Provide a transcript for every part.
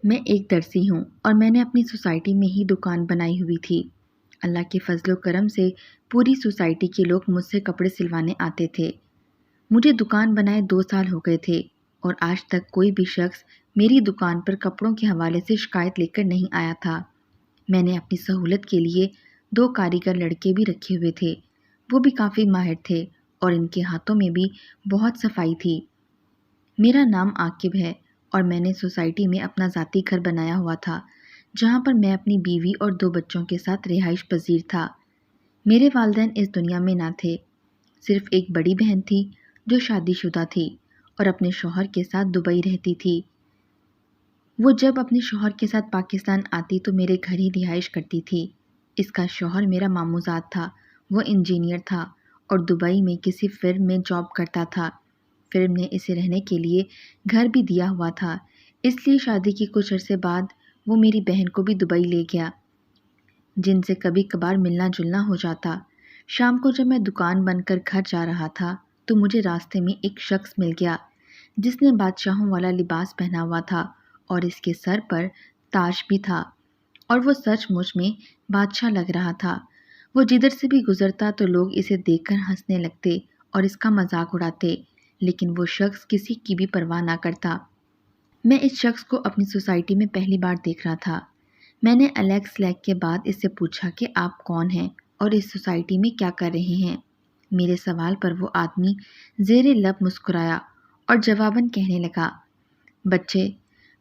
میں ایک درزی ہوں اور میں نے اپنی سوسائٹی میں ہی دکان بنائی ہوئی تھی۔ اللہ کے فضل و کرم سے پوری سوسائٹی کے لوگ مجھ سے کپڑے سلوانے آتے تھے۔ مجھے دکان بنائے 2 سال ہو گئے تھے اور آج تک کوئی بھی شخص میری دکان پر کپڑوں کے حوالے سے شکایت لے کر نہیں آیا تھا۔ میں نے اپنی سہولت کے لیے 2 کاریگر لڑکے بھی رکھے ہوئے تھے، وہ بھی کافی ماہر تھے اور ان کے ہاتھوں میں بھی بہت صفائی تھی۔ میرا نام عاقب ہے اور میں نے سوسائٹی میں اپنا ذاتی گھر بنایا ہوا تھا، جہاں پر میں اپنی بیوی اور 2 بچوں کے ساتھ رہائش پذیر تھا۔ میرے والدین اس دنیا میں نہ تھے، صرف ایک بڑی بہن تھی جو شادی شدہ تھی اور اپنے شوہر کے ساتھ دبئی رہتی تھی۔ وہ جب اپنے شوہر کے ساتھ پاکستان آتی تو میرے گھر ہی رہائش کرتی تھی۔ اس کا شوہر میرا ماموزاد تھا، وہ انجینئر تھا اور دبئی میں کسی فرم میں جاب کرتا تھا۔ فرم نے اسے رہنے کے لیے گھر بھی دیا ہوا تھا، اس لیے شادی کے کچھ عرصے بعد وہ میری بہن کو بھی دبئی لے گیا، جن سے کبھی کبھار ملنا جلنا ہو جاتا۔ شام کو جب میں دکان بند کر گھر جا رہا تھا تو مجھے راستے میں ایک شخص مل گیا جس نے بادشاہوں والا لباس پہنا ہوا تھا اور اس کے سر پر تاج بھی تھا، اور وہ سچ مچ میں بادشاہ لگ رہا تھا۔ وہ جدھر سے بھی گزرتا تو لوگ اسے دیکھ کر ہنسنے لگتے اور اس کا مذاق اڑاتے، لیکن وہ شخص کسی کی بھی پرواہ نہ کرتا۔ میں اس شخص کو اپنی سوسائٹی میں پہلی بار دیکھ رہا تھا۔ میں نے الیکس لیگ کے بعد اس سے پوچھا کہ آپ کون ہیں اور اس سوسائٹی میں کیا کر رہے ہیں۔ میرے سوال پر وہ آدمی زیر لب مسکرایا اور جواباً کہنے لگا، بچے،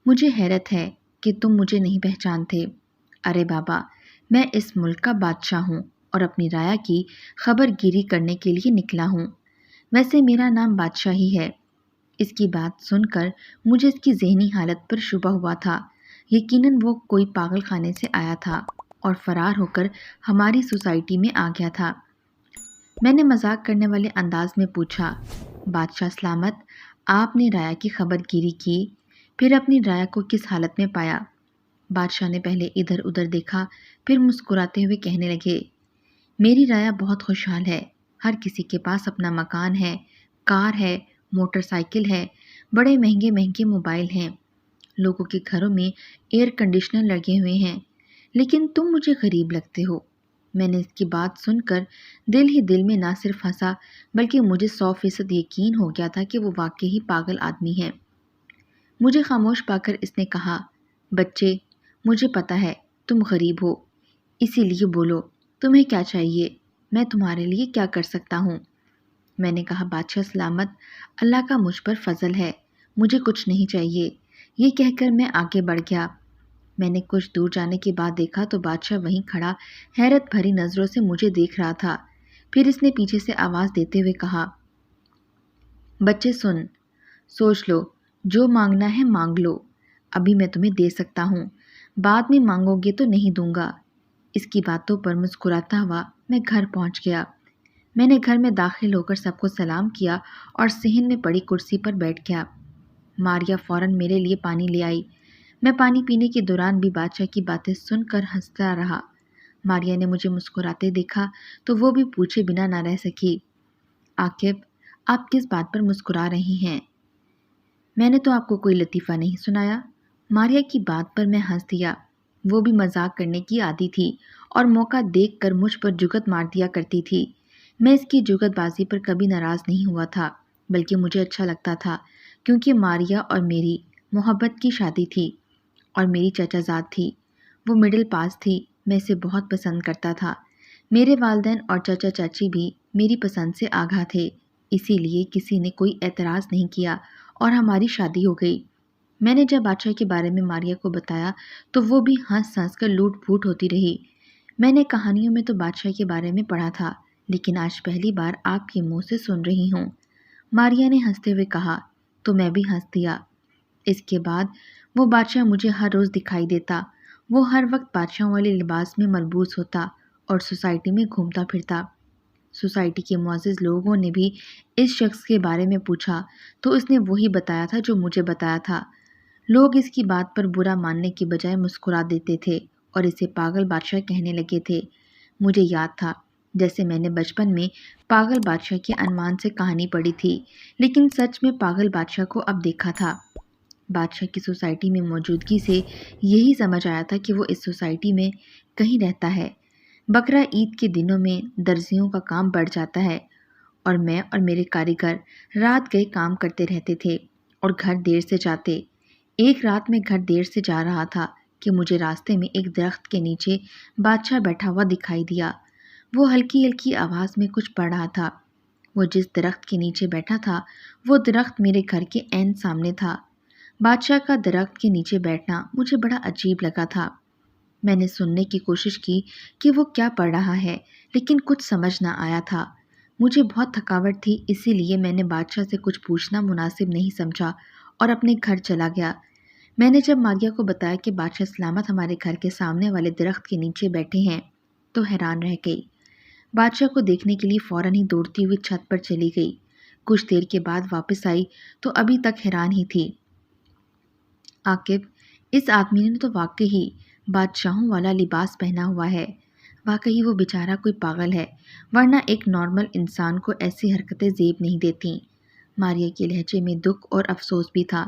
مجھے حیرت ہے کہ تم مجھے نہیں پہچانتے۔ ارے بابا، میں اس ملک کا بادشاہ ہوں اور اپنی رایا کی خبر گیری کرنے کے لیے نکلا ہوں۔ ویسے میرا نام بادشاہ ہی ہے۔ اس کی بات سن کر مجھے اس کی ذہنی حالت پر شبہ ہوا تھا۔ یقیناً وہ کوئی پاگل خانے سے آیا تھا اور فرار ہو کر ہماری سوسائٹی میں آ گیا تھا۔ میں نے مذاق کرنے والے انداز میں پوچھا، بادشاہ سلامت، آپ نے رایا کی خبر گیری کی، پھر اپنی رایا کو کس حالت میں پایا؟ بادشاہ نے پہلے ادھر ادھر دیکھا، پھر مسکراتے ہوئے کہنے لگے، میری رایا بہت خوشحال ہے۔ ہر کسی کے پاس اپنا مکان ہے، کار ہے، موٹر سائیکل ہے، بڑے مہنگے مہنگے موبائل ہیں، لوگوں کے گھروں میں ایئر کنڈیشنر لگے ہوئے ہیں، لیکن تم مجھے غریب لگتے ہو۔ میں نے اس کی بات سن کر دل ہی دل میں نہ صرف ہنسا بلکہ مجھے 100% یقین ہو گیا تھا کہ وہ واقعی پاگل آدمی ہے۔ مجھے خاموش پا کر اس نے کہا، بچے، مجھے پتا ہے تم غریب ہو، اسی لیے بولو، تمہیں کیا چاہیے؟ میں تمہارے لیے کیا کر سکتا ہوں؟ میں نے کہا، بادشاہ سلامت، اللہ کا مجھ پر فضل ہے، مجھے کچھ نہیں چاہیے۔ یہ کہہ کر میں آگے بڑھ گیا۔ میں نے کچھ دور جانے کے بعد دیکھا تو بادشاہ وہیں کھڑا حیرت بھری نظروں سے مجھے دیکھ رہا تھا۔ پھر اس نے پیچھے سے آواز دیتے ہوئے کہا، بچے سن، سوچ لو، جو مانگنا ہے مانگ لو، ابھی میں تمہیں دے سکتا ہوں، بعد میں مانگو گے تو نہیں دوں گا۔ اس کی باتوں پر مسکراتا ہوا میں گھر پہنچ گیا۔ میں نے گھر میں داخل ہو کر سب کو سلام کیا اور صحن میں پڑی کرسی پر بیٹھ گیا۔ ماریا فوراً میرے لیے پانی لے آئی۔ میں پانی پینے کے دوران بھی بادشاہ کی باتیں سن کر ہنستا رہا۔ ماریا نے مجھے مسکراتے دیکھا تو وہ بھی پوچھے بنا نہ رہ سکی، عاقب، آپ کس بات پر مسکرا رہے ہیں؟ میں نے تو آپ کو کوئی لطیفہ نہیں سنایا۔ ماریا کی بات پر میں ہنس دیا۔ وہ بھی مذاق کرنے کی عادی تھی اور موقع دیکھ کر مجھ پر جگت مار دیا کرتی تھی۔ میں اس کی جگت بازی پر کبھی ناراض نہیں ہوا تھا، بلکہ مجھے اچھا لگتا تھا، کیونکہ ماریا اور میری محبت کی شادی تھی اور میری چچا زاد تھی۔ وہ مڈل پاس تھی، میں اسے بہت پسند کرتا تھا۔ میرے والدین اور چچا چاچی بھی میری پسند سے آگاہ تھے، اسی لیے کسی نے کوئی اعتراض نہیں کیا اور ہماری شادی ہو گئی۔ میں نے جب بادشاہ کے بارے میں ماریا کو بتایا تو وہ بھی ہنس ہنس کر لوٹ پھوٹ ہوتی رہی۔ میں نے کہانیوں میں تو بادشاہ کے بارے میں پڑھا تھا، لیکن آج پہلی بار آپ کے منہ سے سن رہی ہوں۔ ماریا نے ہنستے ہوئے کہا تو میں بھی ہنس دیا۔ اس کے بعد وہ بادشاہ مجھے ہر روز دکھائی دیتا۔ وہ ہر وقت بادشاہوں والے لباس میں ملبوس ہوتا اور سوسائٹی میں گھومتا پھرتا۔ سوسائٹی کے معزز لوگوں نے بھی اس شخص کے بارے میں پوچھا تو اس نے وہی بتایا تھا جو مجھے بتایا تھا۔ لوگ اس کی بات پر برا ماننے کی بجائے مسکرا دیتے تھے اور اسے پاگل بادشاہ کہنے لگے تھے۔ مجھے یاد تھا جیسے میں نے بچپن میں پاگل بادشاہ کے عنوان سے کہانی پڑھی تھی، لیکن سچ میں پاگل بادشاہ کو اب دیکھا تھا۔ بادشاہ کی سوسائٹی میں موجودگی سے یہی سمجھ آیا تھا کہ وہ اس سوسائٹی میں کہیں رہتا ہے۔ بقرہ عید کے دنوں میں درزیوں کا کام بڑھ جاتا ہے اور میں اور میرے کاریگر رات گئے کام کرتے رہتے تھے اور گھر دیر سے جاتے۔ ایک رات میں گھر دیر سے جا رہا تھا کہ مجھے راستے میں ایک درخت کے نیچے بادشاہ بیٹھا ہوا دکھائی دیا۔ وہ ہلکی ہلکی آواز میں کچھ پڑھ رہا تھا۔ وہ جس درخت کے نیچے بیٹھا تھا وہ درخت میرے گھر کے عین سامنے تھا۔ بادشاہ کا درخت کے نیچے بیٹھنا مجھے بڑا عجیب لگا تھا۔ میں نے سننے کی کوشش کی کہ وہ کیا پڑھ رہا ہے، لیکن کچھ سمجھ نہ آیا تھا۔ مجھے بہت تھکاوٹ تھی، اسی لیے میں نے بادشاہ سے کچھ پوچھنا مناسب نہیں سمجھا اور اپنے گھر چلا گیا۔ میں نے جب ماریہ کو بتایا کہ بادشاہ سلامت ہمارے گھر کے سامنے والے درخت کے نیچے بیٹھے ہیں تو حیران رہ گئی۔ بادشاہ کو دیکھنے کے لیے فوراً ہی دوڑتی ہوئی چھت پر چلی گئی۔ کچھ دیر کے بعد واپس آئی تو ابھی تک حیران ہی تھی۔ عاقب، اس آدمی نے تو واقعی بادشاہوں والا لباس پہنا ہوا ہے۔ واقعی وہ بیچارہ کوئی پاگل ہے، ورنہ ایک نارمل انسان کو ایسی حرکتیں زیب نہیں دیتیں۔ ماریہ کے لہجے میں دکھ اور افسوس بھی تھا۔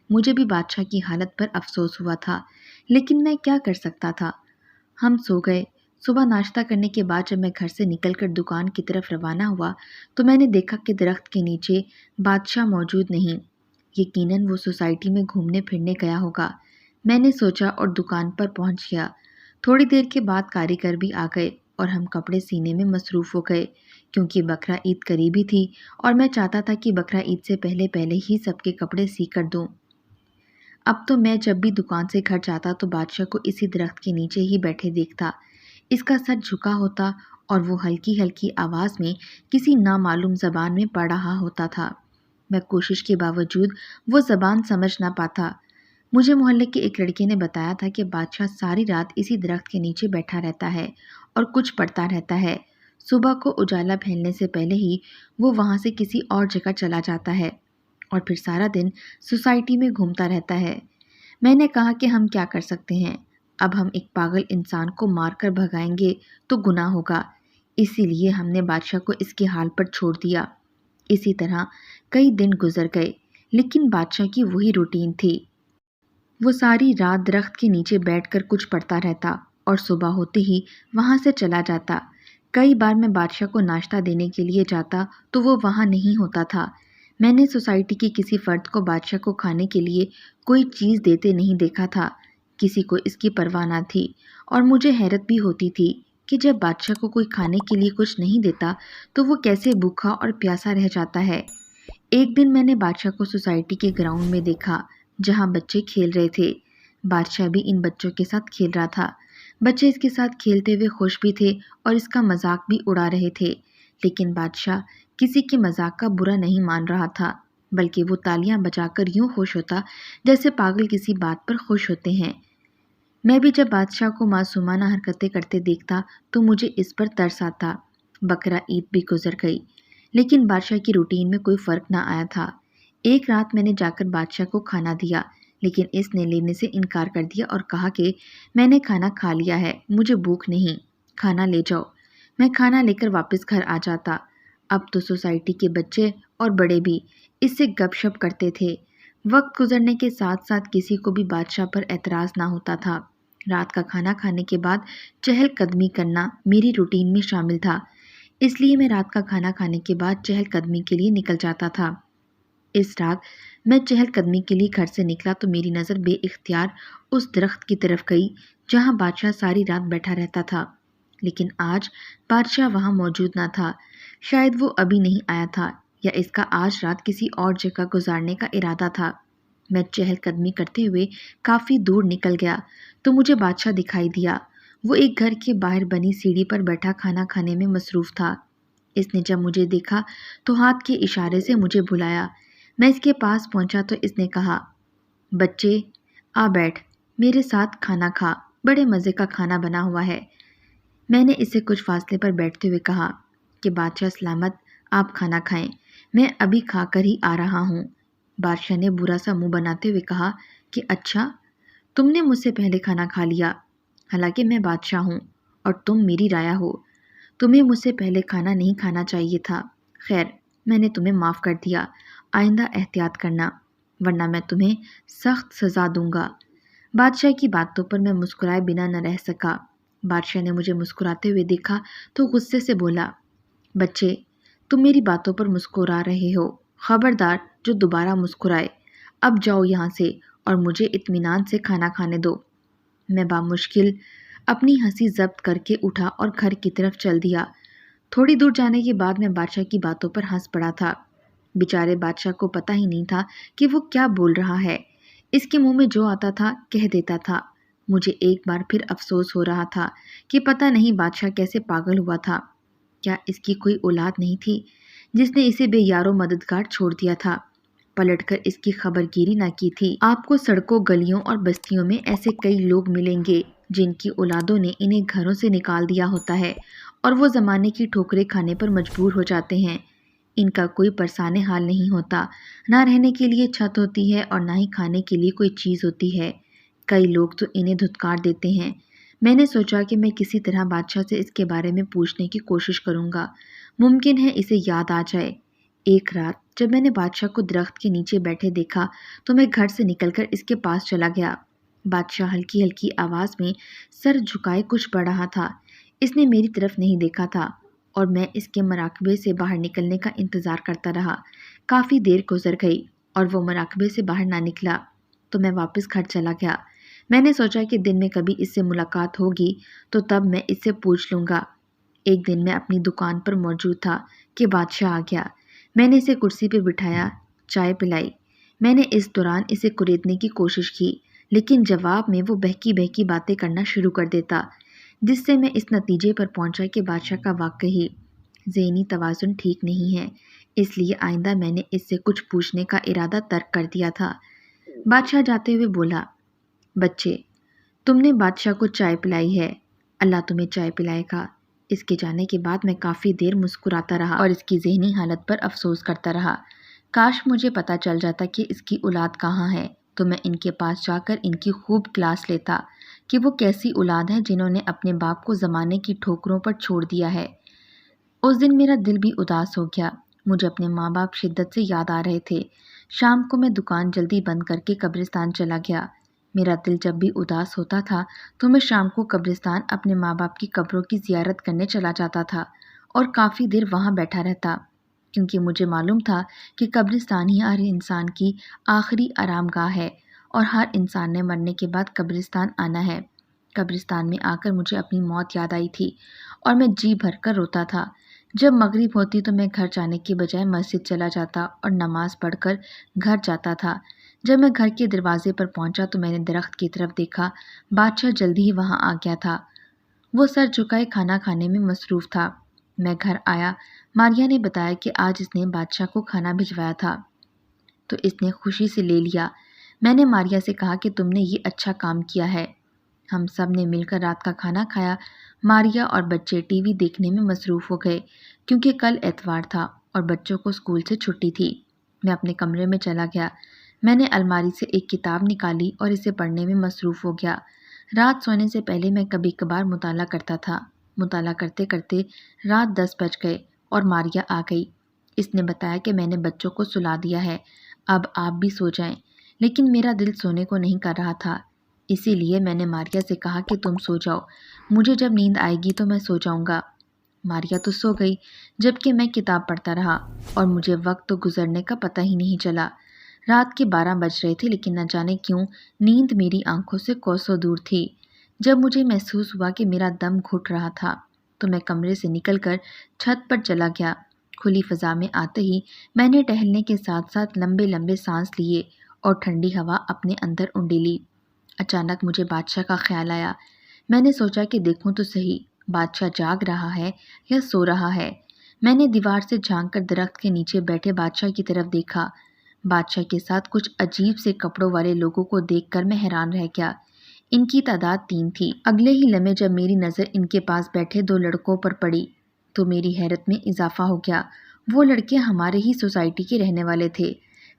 مجھے بھی بادشاہ کی حالت پر افسوس ہوا تھا، لیکن میں کیا کر سکتا تھا؟ ہم سو گئے۔ صبح ناشتہ کرنے کے بعد جب میں گھر سے نکل کر دکان کی طرف روانہ ہوا تو میں نے دیکھا کہ درخت کے نیچے بادشاہ موجود نہیں۔ یقیناً وہ سوسائٹی میں گھومنے پھرنے گیا ہوگا، میں نے سوچا اور دکان پر پہنچ گیا۔ تھوڑی دیر کے بعد کاریگر بھی آ گئے اور ہم کپڑے سینے میں مصروف ہو گئے، کیونکہ بقرہ عید قریبی تھی اور میں چاہتا تھا کہ بقرہ عید سے پہلے ہی سب کے کپڑے سی کر دوں۔ اب تو میں جب بھی دکان سے گھر جاتا تو بادشاہ کو اسی درخت کے نیچے ہی بیٹھے دیکھتا۔ اس کا سر جھکا ہوتا اور وہ ہلکی ہلکی آواز میں کسی نامعلوم زبان میں پڑھ رہا ہوتا تھا۔ میں کوشش کے باوجود وہ زبان سمجھ نہ پاتا۔ مجھے محلے کے ایک لڑکے نے بتایا تھا کہ بادشاہ ساری رات اسی درخت کے نیچے بیٹھا رہتا ہے اور کچھ پڑھتا رہتا ہے۔ صبح کو اجالا پھیلنے سے پہلے ہی وہ وہاں سے کسی اور جگہ چلا جاتا ہے اور پھر سارا دن سوسائٹی میں گھومتا رہتا ہے۔ میں نے کہا کہ ہم کیا کر سکتے ہیں؟ اب ہم ایک پاگل انسان کو مار کر بھگائیں گے تو گناہ ہوگا، اسی لیے ہم نے بادشاہ کو اس کے حال پر چھوڑ دیا۔ اسی طرح کئی دن گزر گئے، لیکن بادشاہ کی وہی روٹین تھی۔ وہ ساری رات درخت کے نیچے بیٹھ کر کچھ پڑھتا رہتا اور صبح ہوتے ہی وہاں سے چلا جاتا۔ کئی بار میں بادشاہ کو ناشتہ دینے کے لیے جاتا تو وہ وہاں نہیں ہوتا تھا۔ میں نے سوسائٹی کی کسی فرد کو بادشاہ کو کھانے کے لیے کوئی چیز دیتے نہیں دیکھا تھا۔ کسی کو اس کی پرواہ نہ تھی اور مجھے حیرت بھی ہوتی تھی کہ جب بادشاہ کو کوئی کھانے کے لیے کچھ نہیں دیتا تو وہ کیسے بھوکا اور پیاسا رہ جاتا ہے۔ ایک دن میں نے بادشاہ کو سوسائٹی کے گراؤنڈ میں دیکھا جہاں بچے کھیل رہے تھے۔ بادشاہ بھی ان بچوں کے ساتھ کھیل رہا تھا۔ بچے اس کے ساتھ کھیلتے ہوئے خوش بھی تھے اور اس کا مذاق بھی اڑا رہے تھے، لیکن بادشاہ کسی کے مذاق کا برا نہیں مان رہا تھا، بلکہ وہ تالیاں بجا کر یوں خوش ہوتا جیسے پاگل کسی بات پر خوش ہوتے ہیں۔ میں بھی جب بادشاہ کو معصومانہ حرکتیں کرتے دیکھتا تو مجھے اس پر ترس آتا۔ بقرہ عید بھی گزر گئی، لیکن بادشاہ کی روٹین میں کوئی فرق نہ آیا تھا۔ ایک رات میں نے جا کر بادشاہ کو کھانا دیا، لیکن اس نے لینے سے انکار کر دیا اور کہا کہ میں نے کھانا کھا لیا ہے، مجھے بھوک نہیں، کھانا لے جاؤ۔ میں کھانا لے کر واپس گھر آ جاتا۔ اب تو سوسائٹی کے بچے اور بڑے بھی اس سے گپ شپ کرتے تھے۔ وقت گزرنے کے ساتھ ساتھ کسی کو بھی بادشاہ پر اعتراض نہ ہوتا تھا۔ رات کا کھانا کھانے کے بعد چہل قدمی کرنا میری روٹین میں شامل تھا، اس لیے میں رات کا کھانا کھانے کے بعد چہل قدمی کے لیے نکل جاتا تھا۔ اس رات میں چہل قدمی کے لیے گھر سے نکلا تو میری نظر بے اختیار اس درخت کی طرف گئی جہاں بادشاہ ساری رات بیٹھا رہتا تھا، لیکن آج بادشاہ وہاں موجود نہ تھا۔ شاید وہ ابھی نہیں آیا تھا یا اس کا آج رات کسی اور جگہ گزارنے کا ارادہ تھا۔ میں چہل قدمی کرتے ہوئے کافی دور نکل گیا تو مجھے بادشاہ دکھائی دیا۔ وہ ایک گھر کے باہر بنی سیڑھی پر بیٹھا کھانا کھانے میں مصروف تھا۔ اس نے جب مجھے دیکھا تو ہاتھ کے اشارے سے مجھے بلایا۔ میں اس کے پاس پہنچا تو اس نے کہا، بچے آ بیٹھ، میرے ساتھ کھانا کھا، بڑے مزے کا کھانا بنا ہوا ہے۔ میں نے اسے کچھ فاصلے پر بیٹھتے ہوئے کہا کہ بادشاہ سلامت، آپ کھانا کھائیں، میں ابھی کھا کر ہی آ رہا ہوں۔ بادشاہ نے برا سا منہ بناتے ہوئے کہا کہ اچھا، تم نے مجھ سے پہلے کھانا کھا لیا، حالانکہ میں بادشاہ ہوں اور تم میری رعایا ہو، تمہیں مجھ سے پہلے کھانا نہیں کھانا چاہیے تھا۔ خیر، میں نے تمہیں معاف کر دیا، آئندہ احتیاط کرنا۔ ورنہ میں تمہیں سخت سزا دوں گا۔ بادشاہ کی باتوں پر میں مسکرائے بنا نہ رہ سکا۔ بادشاہ نے مجھے مسکراتے ہوئے دیکھا تو غصے سے بولا، بچے، تم میری باتوں پر مسکرا رہے ہو، خبردار جو دوبارہ مسکرائے۔ اب جاؤ یہاں سے اور مجھے اطمینان سے کھانا کھانے دو۔ میں بامشکل اپنی ہنسی ضبط کر کے اٹھا اور گھر کی طرف چل دیا۔ تھوڑی دور جانے کے بعد میں بادشاہ کی باتوں پر ہنس پڑا تھا۔ بیچارے بادشاہ کو پتہ ہی نہیں تھا کہ وہ کیا بول رہا ہے۔ اس کے منہ میں جو آتا تھا کہہ دیتا تھا۔ مجھے ایک بار پھر افسوس ہو رہا تھا کہ پتہ نہیں بادشاہ کیسے پاگل ہوا تھا۔ کیا اس کی کوئی اولاد نہیں تھی جس نے اسے بے یار و مددگار چھوڑ دیا تھا، پلٹ کر اس کی خبر گیری نہ کی تھی؟ آپ کو سڑکوں، گلیوں اور بستیوں میں ایسے کئی لوگ ملیں گے جن کی اولادوں نے انہیں گھروں سے نکال دیا ہوتا ہے اور وہ زمانے کی ٹھوکریں کھانے پر مجبور ہو جاتے ہیں۔ ان کا کوئی پرسانِ حال نہیں ہوتا، نہ رہنے کے لیے چھت ہوتی ہے اور نہ ہی کھانے کے لیے کوئی چیز ہوتی ہے۔ کئی لوگ تو انہیں دھتکار دیتے ہیں۔ میں نے سوچا کہ میں کسی طرح بادشاہ سے اس کے بارے میں پوچھنے کی کوشش کروں گا، ممکن ہے اسے یاد آ جائے۔ ایک رات جب میں نے بادشاہ کو درخت کے نیچے بیٹھے دیکھا تو میں گھر سے نکل کر اس کے پاس چلا گیا۔ بادشاہ ہلکی ہلکی آواز میں سر جھکائے کچھ پڑھ رہا تھا۔ اس نے میری طرف نہیں دیکھا تھا اور میں اس کے مراقبے سے باہر نکلنے کا انتظار کرتا رہا۔ کافی دیر گزر گئی اور وہ مراقبے سے باہر نہ نکلا تو میں واپس گھر چلا گیا۔ میں نے سوچا کہ دن میں کبھی اس سے ملاقات ہوگی تو تب میں اس سے پوچھ لوں گا۔ ایک دن میں اپنی دکان پر موجود تھا کہ بادشاہ آ گیا۔ میں نے اسے کرسی پہ بٹھایا، چائے پلائی۔ میں نے اس دوران اسے کریدنے کی کوشش کی، لیکن جواب میں وہ بہکی بہکی باتیں کرنا شروع کر دیتا، جس سے میں اس نتیجے پر پہنچا کہ بادشاہ کا واقعی ذہنی توازن ٹھیک نہیں ہے، اس لیے آئندہ میں نے اس سے کچھ پوچھنے کا ارادہ ترک کر دیا تھا۔ بادشاہ جاتے ہوئے بولا، بچے، تم نے بادشاہ کو چائے پلائی ہے، اللہ تمہیں چائے پلائے گا۔ اس کے جانے کے بعد میں کافی دیر مسکراتا رہا اور اس کی ذہنی حالت پر افسوس کرتا رہا۔ کاش مجھے پتہ چل جاتا کہ اس کی اولاد کہاں ہے تو میں ان کے پاس جا کر ان کی خوب کلاس لیتا کہ وہ کیسی اولاد ہے جنہوں نے اپنے باپ کو زمانے کی ٹھوکروں پر چھوڑ دیا ہے۔ اس دن میرا دل بھی اداس ہو گیا۔ مجھے اپنے ماں باپ شدت سے یاد آ رہے تھے۔ شام کو میں دکان جلدی بند کر کے قبرستان چلا گیا۔ میرا دل جب بھی اداس ہوتا تھا تو میں شام کو قبرستان اپنے ماں باپ کی قبروں کی زیارت کرنے چلا جاتا تھا اور کافی دیر وہاں بیٹھا رہتا، کیونکہ مجھے معلوم تھا کہ قبرستان ہی ہر انسان کی آخری آرام گاہ ہے اور ہر انسان نے مرنے کے بعد قبرستان آنا ہے۔ قبرستان میں آ کر مجھے اپنی موت یاد آئی تھی اور میں جی بھر کر روتا تھا۔ جب مغرب ہوتی تو میں گھر جانے کے بجائے مسجد چلا جاتا اور نماز پڑھ کر گھر جاتا تھا۔ جب میں گھر کے دروازے پر پہنچا تو میں نے درخت کی طرف دیکھا۔ بادشاہ جلدی ہی وہاں آ گیا تھا۔ وہ سر جھکائے کھانا کھانے میں مصروف تھا۔ میں گھر آیا، ماریا نے بتایا کہ آج اس نے بادشاہ کو کھانا بھجوایا تھا تو اس نے خوشی سے لے لیا۔ میں نے ماریا سے کہا کہ تم نے یہ اچھا کام کیا ہے۔ ہم سب نے مل کر رات کا کھانا کھایا۔ ماریا اور بچے ٹی وی دیکھنے میں مصروف ہو گئے کیونکہ کل اتوار تھا اور بچوں کو اسکول سے چھٹی تھی۔ میں اپنے کمرے میں چلا گیا۔ میں نے الماری سے ایک کتاب نکالی اور اسے پڑھنے میں مصروف ہو گیا۔ رات سونے سے پہلے میں کبھی کبھار مطالعہ کرتا تھا۔ مطالعہ کرتے کرتے رات 10 بج گئے اور ماریا آ گئی۔ اس نے بتایا کہ میں نے بچوں کو سلا دیا ہے، اب آپ بھی سو جائیں، لیکن میرا دل سونے کو نہیں کر رہا تھا، اسی لیے میں نے ماریا سے کہا کہ تم سو جاؤ، مجھے جب نیند آئے گی تو میں سو جاؤں گا۔ ماریا تو سو گئی جبکہ میں کتاب پڑھتا رہا اور مجھے وقت تو گزرنے کا پتہ ہی نہیں چلا۔ رات کے 12 بج رہے تھے لیکن نہ جانے کیوں نیند میری آنکھوں سے کوسوں دور تھی۔ جب مجھے محسوس ہوا کہ میرا دم گھٹ رہا تھا تو میں کمرے سے نکل کر چھت پر چلا گیا۔ کھلی فضا میں آتے ہی میں نے ٹہلنے کے ساتھ ساتھ لمبے لمبے سانس لیے اور ٹھنڈی ہوا اپنے اندر انڈی لی۔ اچانک مجھے بادشاہ کا خیال آیا۔ میں نے سوچا کہ دیکھوں تو صحیح بادشاہ جاگ رہا ہے یا سو رہا ہے۔ میں نے دیوار سے جھانک کر درخت کے نیچے بیٹھے بادشاہ کی طرف دیکھا۔ بادشاہ کے ساتھ کچھ عجیب سے کپڑوں والے لوگوں کو دیکھ کر میں حیران رہ گیا۔ ان کی تعداد 3 تھی۔ اگلے ہی لمحے جب میری نظر ان کے پاس بیٹھے 2 لڑکوں پر پڑی تو میری حیرت میں اضافہ ہو گیا۔ وہ لڑکے ہمارے ہی سوسائٹی کے رہنے والے تھے۔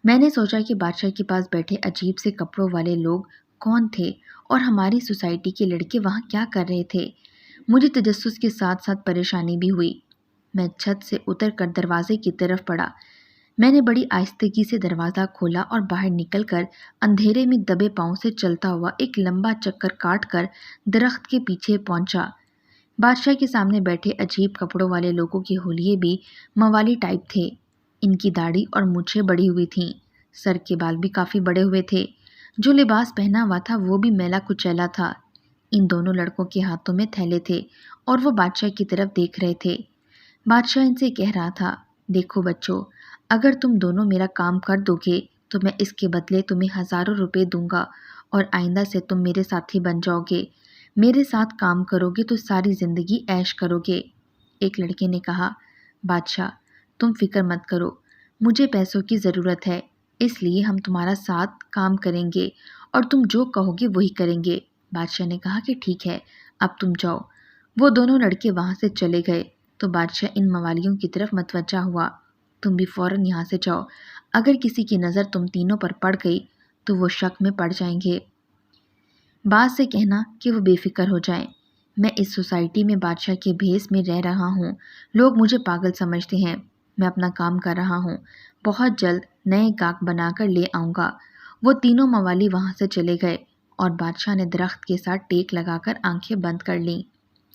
میں نے سوچا کہ بادشاہ کے پاس بیٹھے عجیب سے کپڑوں والے لوگ کون تھے اور ہماری سوسائٹی کے لڑکے وہاں کیا کر رہے تھے۔ مجھے تجسس کے ساتھ ساتھ پریشانی بھی ہوئی۔ میں چھت سے اتر کر دروازے کی طرف پڑا۔ میں نے بڑی آہستگی سے دروازہ کھولا اور باہر نکل کر اندھیرے میں دبے پاؤں سے چلتا ہوا ایک لمبا چکر کاٹ کر درخت کے پیچھے پہنچا۔ بادشاہ کے سامنے بیٹھے عجیب کپڑوں والے لوگوں کے حلیے بھی موالی ٹائپ تھے۔ ان کی داڑھی اور مونچھیں بڑی ہوئی تھیں، سر کے بال بھی کافی بڑے ہوئے تھے۔ جو لباس پہنا ہوا تھا وہ بھی میلا کچیلا تھا۔ ان دونوں لڑکوں کے ہاتھوں میں تھیلے تھے اور وہ بادشاہ کی طرف دیکھ رہے تھے۔ بادشاہ ان سے کہہ رہا تھا، دیکھو بچوں، اگر تم دونوں میرا کام کر دو گے تو میں اس کے بدلے تمہیں ہزاروں روپے دوں گا اور آئندہ سے تم میرے ساتھی بن جاؤ گے۔ میرے ساتھ کام کرو گے تو ساری زندگی عیش کرو گے۔ ایک لڑکے نے کہا، بادشاہ تم فکر مت کرو، مجھے پیسوں کی ضرورت ہے، اس لیے ہم تمہارا ساتھ کام کریں گے اور تم جو کہو گے وہی کریں گے۔ بادشاہ نے کہا کہ ٹھیک ہے، اب تم جاؤ۔ وہ دونوں لڑکے وہاں سے چلے گئے تو بادشاہ ان موالیوں کی طرف متوجہ ہوا، تم بھی فوراً یہاں سے جاؤ، اگر کسی کی نظر تم تینوں پر پڑ گئی تو وہ شک میں پڑ جائیں گے۔ بعض سے کہنا کہ وہ بے فکر ہو جائیں، میں اس سوسائٹی میں بادشاہ کے بھیس میں رہ رہا ہوں، لوگ مجھے پاگل سمجھتے ہیں، میں اپنا کام کر رہا ہوں، بہت جلد نئے گاہک بنا کر لے آؤں گا۔ وہ تینوں موالی وہاں سے چلے گئے اور بادشاہ نے درخت کے ساتھ ٹیک لگا کر آنکھیں بند کر لیں۔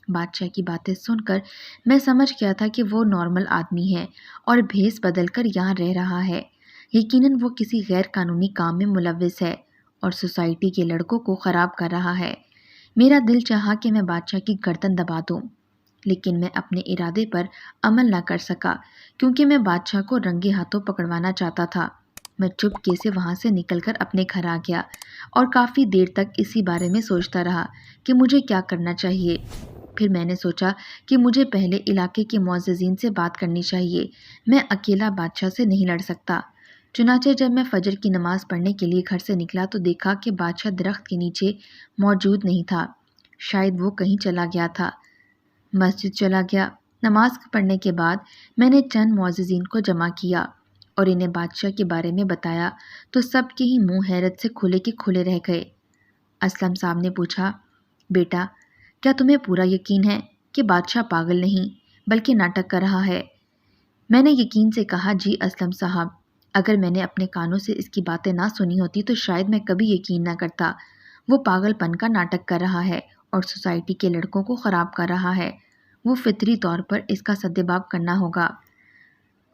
بادشاہ کی باتیں سن کر میں سمجھ گیا تھا کہ وہ نارمل آدمی ہے اور بھیس بدل کر یہاں رہ رہا ہے۔ یقیناً وہ کسی غیر قانونی کام میں ملوث ہے اور سوسائٹی کے لڑکوں کو خراب کر رہا ہے۔ میرا دل چاہا کہ میں بادشاہ کی گردن دبا دوں، لیکن میں اپنے ارادے پر عمل نہ کر سکا کیونکہ میں بادشاہ کو رنگے ہاتھوں پکڑوانا چاہتا تھا۔ میں چپکے سے وہاں سے نکل کر اپنے گھر آ گیا اور کافی دیر تک اسی بارے میں سوچتا رہا کہ مجھے کیا کرنا چاہیے۔ پھر میں نے سوچا کہ مجھے پہلے علاقے کے معززین سے بات کرنی چاہیے، میں اکیلا بادشاہ سے نہیں لڑ سکتا۔ چنانچہ جب میں فجر کی نماز پڑھنے کے لیے گھر سے نکلا تو دیکھا کہ بادشاہ درخت کے نیچے موجود نہیں تھا، شاید وہ کہیں چلا گیا تھا، مسجد چلا گیا۔ نماز پڑھنے کے بعد میں نے چند معززین کو جمع کیا اور انہیں بادشاہ کے بارے میں بتایا تو سب کے ہی منہ حیرت سے کھلے کے کھلے رہ گئے۔ اسلم صاحب نے پوچھا، بیٹا کیا تمہیں پورا یقین ہے کہ بادشاہ پاگل نہیں بلکہ ناٹک کر رہا ہے؟ میں نے یقین سے کہا، جی اسلم صاحب، اگر میں نے اپنے کانوں سے اس کی باتیں نہ سنی ہوتی تو شاید میں کبھی یقین نہ کرتا۔ وہ پاگل پن کا ناٹک کر رہا ہے اور سوسائٹی کے لڑکوں کو خراب کر رہا ہے، وہ فطری طور پر اس کا سدباب کرنا ہوگا،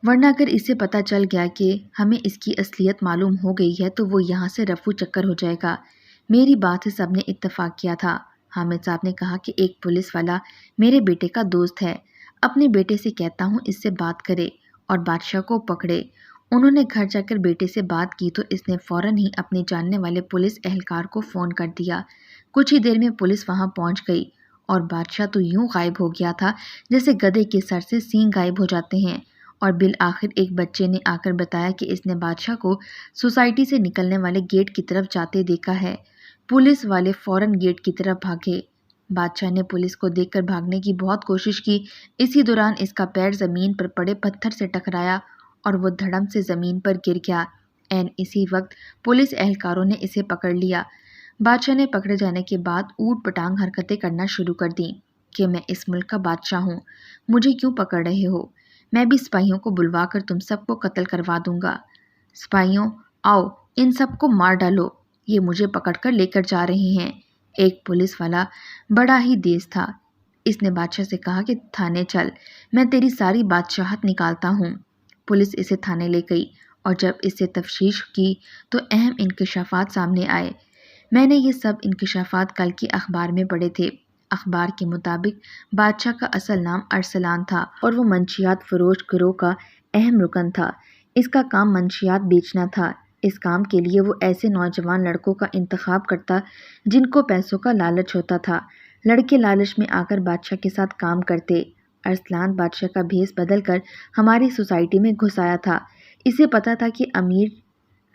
ورنہ اگر اسے پتہ چل گیا کہ ہمیں اس کی اصلیت معلوم ہو گئی ہے تو وہ یہاں سے رفو چکر ہو جائے گا۔ میری بات سے سب نے اتفاق کیا تھا۔ حامد صاحب نے کہا کہ ایک پولیس والا میرے بیٹے کا دوست ہے، اپنے بیٹے سے کہتا ہوں اس سے بات کرے اور بادشاہ کو پکڑے۔ انہوں نے گھر جا کر بیٹے سے بات کی تو اس نے فوراً ہی اپنے جاننے والے پولیس اہلکار کو فون کر دیا۔ کچھ ہی دیر میں پولیس وہاں پہنچ گئی اور بادشاہ تو یوں غائب ہو گیا تھا جیسے گدھے کے سر سے سینگ غائب ہو جاتے ہیں، اور بالآخر ایک بچے نے آ کر بتایا کہ اس نے بادشاہ کو سوسائٹی سے نکلنے والے گیٹ کی طرف جاتے دیکھا ہے۔ پولیس والے فوراً گیٹ کی طرف بھاگے۔ بادشاہ نے پولیس کو دیکھ کر بھاگنے کی بہت کوشش کی، اسی دوران اس کا پیر زمین پر پڑے پتھر سے ٹکرایا اور وہ دھڑم سے زمین پر گر گیا۔ عین اسی وقت پولیس اہلکاروں نے اسے پکڑ لیا۔ بادشاہ نے پکڑے جانے کے بعد اوٹ پٹانگ حرکتیں کرنا شروع کر دیں کہ میں اس ملک کا بادشاہ ہوں، مجھے کیوں پکڑ رہے ہو؟ میں بھی سپاہیوں کو بلوا کر تم سب کو قتل کروا دوں گا۔ سپاہیوں، آؤ ان سب کو مار ڈالو، یہ مجھے پکڑ کر لے کر جا رہے ہیں۔ ایک پولیس والا بڑا ہی تیز تھا، اس نے بادشاہ سے کہا کہ تھانے چل، میں تیری ساری بادشاہت نکالتا ہوں۔ پولیس اسے تھانے لے گئی اور جب اس سے تفتیش کی تو اہم انکشافات سامنے آئے۔ میں نے یہ سب انکشافات کل کی اخبار میں پڑھے تھے۔ اخبار کے مطابق بادشاہ کا اصل نام ارسلان تھا اور وہ منشیات فروش گروہ کا اہم رکن تھا۔ اس کا کام منشیات بیچنا تھا۔ اس کام کے لیے وہ ایسے نوجوان لڑکوں کا انتخاب کرتا جن کو پیسوں کا لالچ ہوتا تھا۔ لڑکے لالچ میں آ کر بادشاہ کے ساتھ کام کرتے۔ ارسلان بادشاہ کا بھیس بدل کر ہماری سوسائٹی میں گھس آیا تھا۔ اسے پتا تھا کہ امیر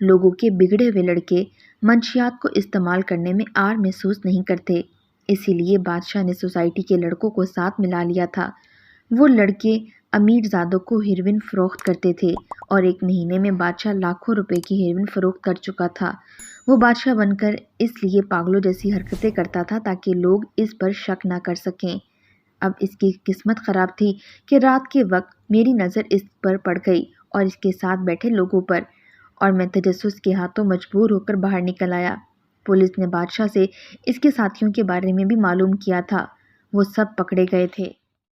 لوگوں کے بگڑے ہوئے لڑکے منشیات کو استعمال کرنے میں آر محسوس نہیں کرتے، اسی لیے بادشاہ نے سوسائٹی کے لڑکوں کو ساتھ ملا لیا تھا۔ وہ لڑکے امیر زادوں کو ہیروئن فروخت کرتے تھے اور ایک مہینے میں بادشاہ لاکھوں روپے کی ہیروئن فروخت کر چکا تھا۔ وہ بادشاہ بن کر اس لیے پاگلوں جیسی حرکتیں کرتا تھا تاکہ لوگ اس پر شک نہ کر سکیں۔ اب اس کی قسمت خراب تھی کہ رات کے وقت میری نظر اس پر پڑ گئی اور اس کے ساتھ بیٹھے لوگوں پر، اور میں تجسس کے ہاتھوں مجبور ہو کر باہر نکل آیا۔ پولیس نے بادشاہ سے اس کے ساتھیوں کے بارے میں بھی معلوم کیا تھا، وہ سب پکڑے گئے تھے۔